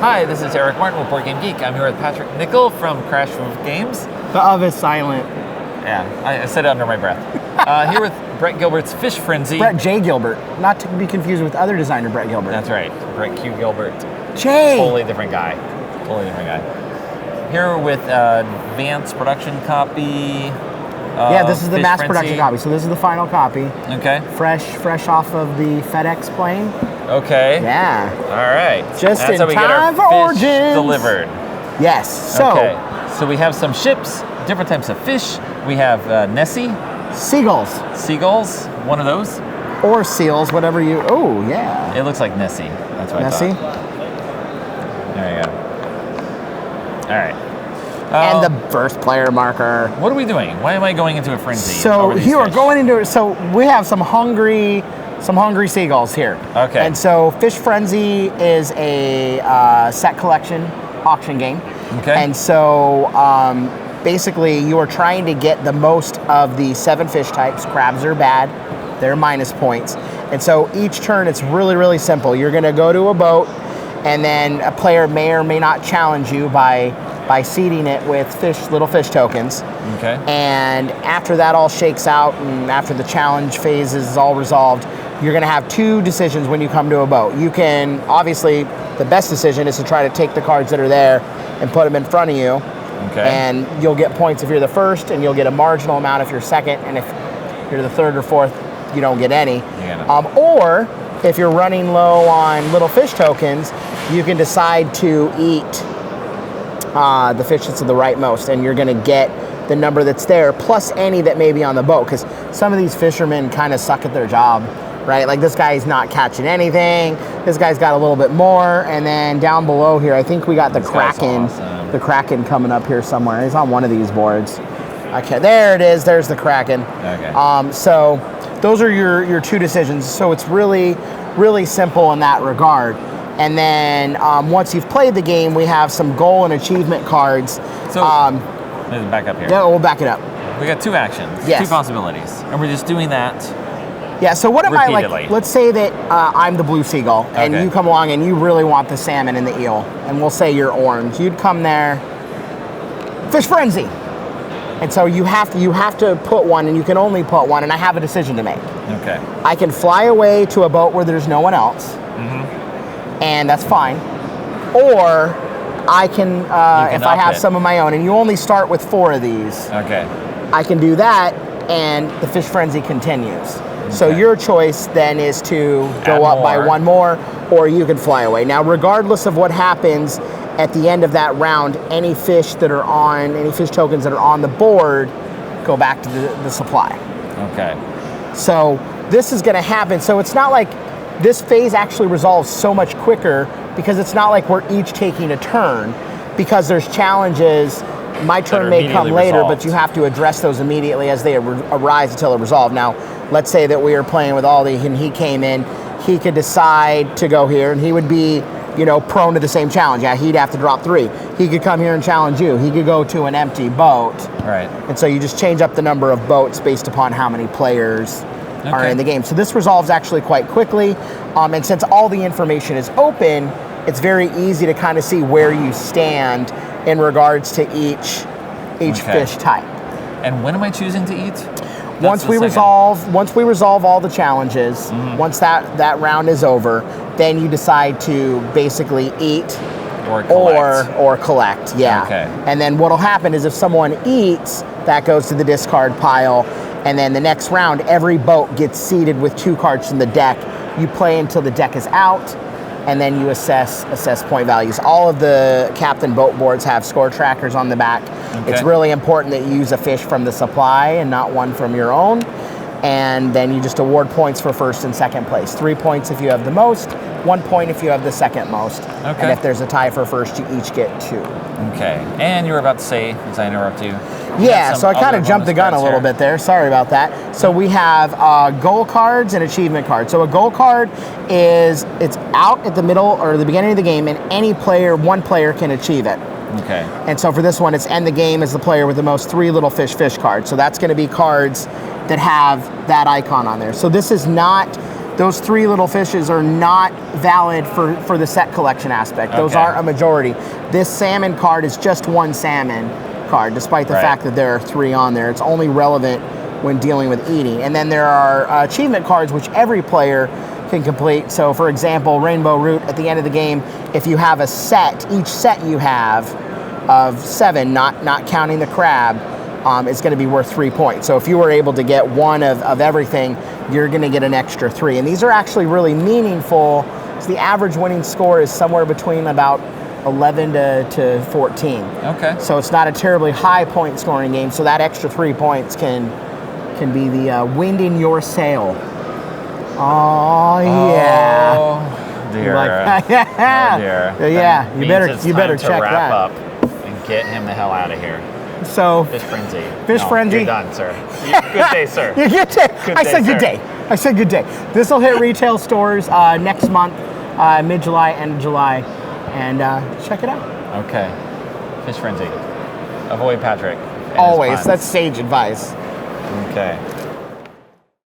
Hi, this is Eric Martin with Board Game Geek. I'm here with Patrick Nickel from Crash Roof Games. The of is silent. Yeah, I said it under my breath. Here with Brett Gilbert's Fish Frenzy. Brett J. Gilbert, not to be confused with other designer Brett Gilbert. That's right, Brett Q. Gilbert. J. Totally different guy. Here with advanced production copy. Yeah, this is the Fish mass Frenzy. production copy. So this is the final copy. Okay. Fresh off of the FedEx plane. Okay. Yeah. All right. Just That's in how we get our time for fish Origins. delivered. Yes. So Okay. So we have some ships, different types of fish. We have Nessie, seagulls seagulls, one of those. or seals, whatever you. Oh yeah. It looks like Nessie. That's what Nessie. I thought. There you go. All right. And the first player marker. What are we doing? Why am I going into a frenzy? So over these here we're fish? going into it. So we have some hungry seagulls here. Okay. And so Fish Frenzy is a set collection auction game. Okay. And so basically you are trying to get the most of the 7 fish types. Crabs are bad. They're minus points. And so each turn it's really, really simple. You're going to go to a boat and then a player may or may not challenge you by seeding it with little fish tokens. Okay. And after that all shakes out and after the challenge phase is all resolved, you're gonna have 2 decisions when you come to a boat. You can, obviously, the best decision is to try to take the cards that are there and put them in front of you. Okay. And you'll get points if you're the first, and you'll get a marginal amount if you're second, and if you're the third or fourth, you don't get any. Yeah. Or, if you're running low on little fish tokens, you can decide to eat the fish that's to the rightmost, and you're gonna get the number that's there, plus any that may be on the boat, because some of these fishermen kind of suck at their job, right? Like this guy's not catching anything, this guy's got a little bit more, and then down below here, I think we got the This guy's Kraken, awesome. the Kraken coming up here somewhere. He's on one of these boards. Okay, there it is, there's the Kraken. Okay. So those are your 2 decisions, so it's really, really simple in that regard. And then once you've played the game, we have some goal and achievement cards. So let's back up here. Yeah, we'll back it up. We got 2 actions, Yes. 2 possibilities, and we're just doing that. Yeah, so what am I Repeatedly. like? Let's say that I'm the blue seagull, and Okay. you come along and you really want the salmon and the eel, and we'll say you're orange. You'd come there, Fish Frenzy. And so you have to put one, and you can only put one, and I have a decision to make. Okay. I can fly away to a boat where there's no one else, and that's fine. Or I can, if I up have it. some of my own, and you only start with 4 of these, Okay. I can do that, and the Fish Frenzy continues. So Okay. your choice then is to go Add up by more. 1 more, or you can fly away. Now, regardless of what happens at the end of that round, any fish tokens that are on the board go back to the supply. Okay. So this is going to happen. So it's not like this phase actually resolves so much quicker, because it's not like we're each taking a turn, because there's challenges. My turn are may come immediately later, resolved. but you have to address those immediately as they arise until they're resolved. Now, let's say that we were playing with Aldi and he came in, he could decide to go here, and he would be, prone to the same challenge. Yeah, he'd have to drop 3. He could come here and challenge you. He could go to an empty boat. Right. And so you just change up the number of boats based upon how many players are Okay. in the game. So this resolves actually quite quickly. And since all the information is open, it's very easy to kind of see where you stand in regards to each Okay. fish type. And when am I choosing to eat? Once we resolve all the challenges, once that round is over, then you decide to basically eat Or collect. or collect. Yeah. Okay. And then what'll happen is if someone eats, that goes to the discard pile, and then the next round, every boat gets seeded with 2 cards from the deck. You play until the deck is out, and then you assess point values. All of the captain boat boards have score trackers on the back. Okay. It's really important that you use a fish from the supply and not one from your own. And then you just award points for first and second place. 3 points if you have the most, 1 point if you have the second most. Okay. And if there's a tie for first, you each get 2. Okay. And you were about to say, as I interrupt you. Yeah, so I kind of jumped the gun a little bit there. Sorry about that. So we have goal cards and achievement cards. So a goal card it's out at the middle or the beginning of the game, and one player can achieve it. Okay. And so for this one, it's end the game as the player with the most 3 little fish cards. So that's going to be cards that have that icon on there. So this is not those 3 little fishes are not valid for the set collection aspect. Those Okay. aren't a majority. This salmon card is just 1 salmon card, despite the Right. fact that there are 3 on there. It's only relevant when dealing with eating. And then there are achievement cards which every player can complete. So for example, Rainbow Root, at the end of the game, if you have a set, each set you have of 7, not counting the crab, is going to be worth 3 points. So if you were able to get 1 of everything, you're going to get an extra 3. And these are actually really meaningful. So the average winning score is somewhere between about 11 to 14. Okay. So it's not a terribly high point scoring game. So that extra 3 points can be the wind in your sail. Oh yeah. Oh dear. Like, yeah. Oh dear. Yeah. That You means better it's you better time to check wrap that. up and get him the hell out of here. So Fish frenzy. Fish No, frenzy. You're done, sir. Good day, sir. good day. Good I day, said good sir. day. I said good day. This will hit retail stores next month, mid-July, end of July, and check it out. Okay. Fish frenzy. Avoid Patrick. and his Always. puns. That's sage advice. Okay.